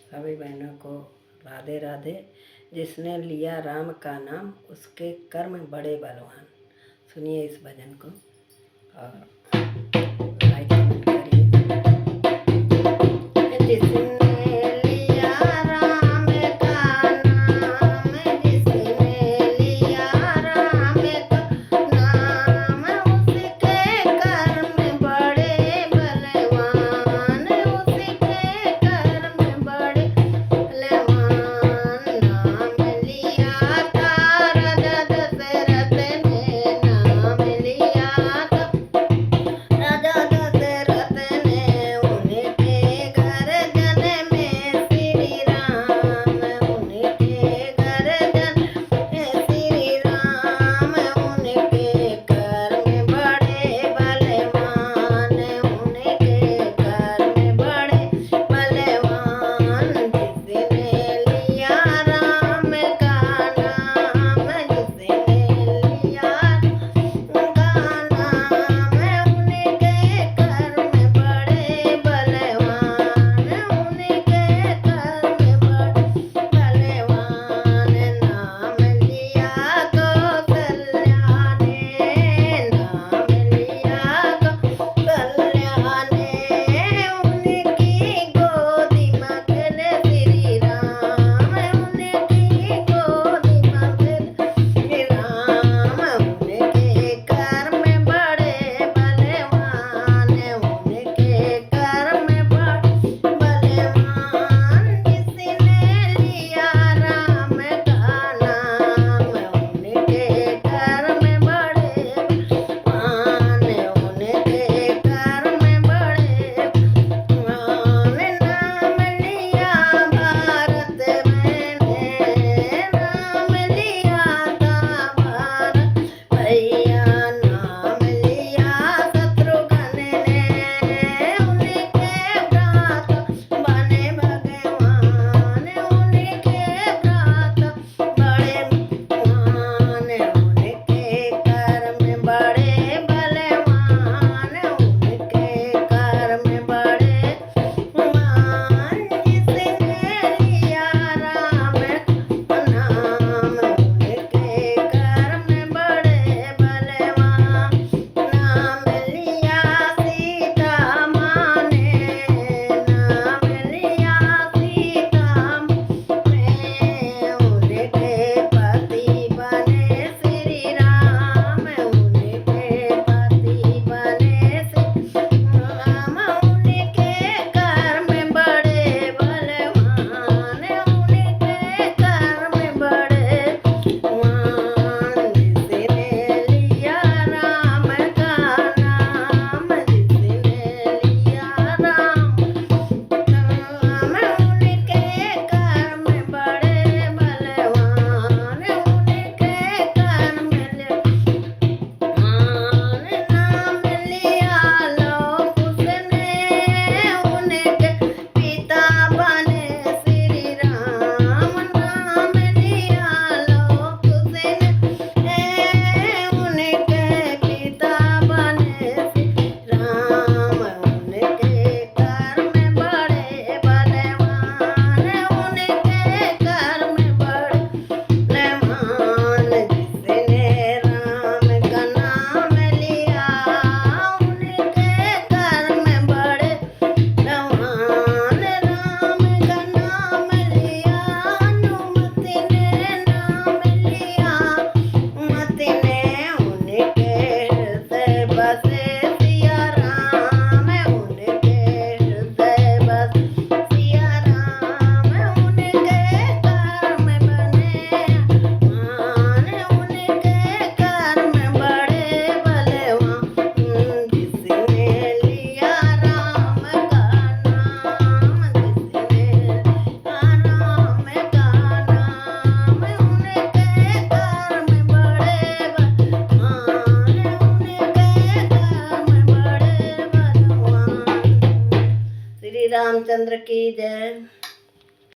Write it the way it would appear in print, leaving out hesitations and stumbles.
सभी बहनों को राधे राधे। जिसने लिया राम का नाम उसके कर्म बड़े बलवान। सुनिए इस भजन को और लाइक कमेंट करिए। जिसने लिया राम का नाम, जिसने लिया राम का नाम, उसके कर्म बड़े बलवान, उसके कर्म बड़े बलवान। नाम लिया था राजा दशरथ ने, नाम लिया था राजा दशरथ ने, उनके घर जन्मे श्री राम, उनके घर जन्मे श्री राम, उनके कर्म बड़े बलवान, उनके कर्म बड़े बलवान। जिसने लिया राम का नाम, जिसने लिया उनका नाम, उनके कर्म बड़े बलवान, उनके कर्म बड़े बलवान। नाम लिया कौशल्या ने, नाम लिया कौशल्या ने, उनकी गोदी में खेले श्री राम, उनकी गोदी में खेले श्री राम, उनके कर्म बड़े बलवान, उनके कर्म बड़े बलवान। जिसने लिया राम का नाम, उनके कर्म बड़े बलवान, उनके कर्म बड़े बलवान। नाम लिया भारत मैंने, नाम लिया था भारत भैया, नाम लिया शत्रुघ्न ने, उनके भ्राता बने भगवान, उनके भ्राता बड़े भगवान, उनके कर्म बड़े बलवान, उनके कर्म बड़े बलवान। जिसने लिया राम का नाम, उनके कर्म बड़े बलवान। नाम लिया सीता माँ ने, नाम लिया सीता ने, उनके पति बने श्री राम, उनके पति बने श्री राम, उनके कर्म बड़े बलवान, उनके कर्म बड़े बलवान। जिसने लिया राम का नाम, जिसने लिया राम का नाम, उनके कर्म बड़े बलवान, उनके कर्म बलवान। नाम लिया लव उसने, उनके पिता बने श्री राम, नाम लिया लव उसने, उनके पिता बने श्री राम, उनके कर्म बड़े बलवान, उनके कर्म बड़े बलवान। जिसने राम का नाम लिया, उनके कर्म बड़े बलवान। राम का नाम लिया हनुमति ने, नाम लिया मति ने, उनके हृदय बसे सिया राम, उनके हृदय बसे सिया राम, उनके कर्म बने बलवान, उनके कर्म बड़े बलवान। जिसने लिया राम का नाम, जिसने लिया राम का नाम, उनके कर्म बड़े बलवान, उनके कर्म बड़े बलवान। श्री रामचंद्र की जय।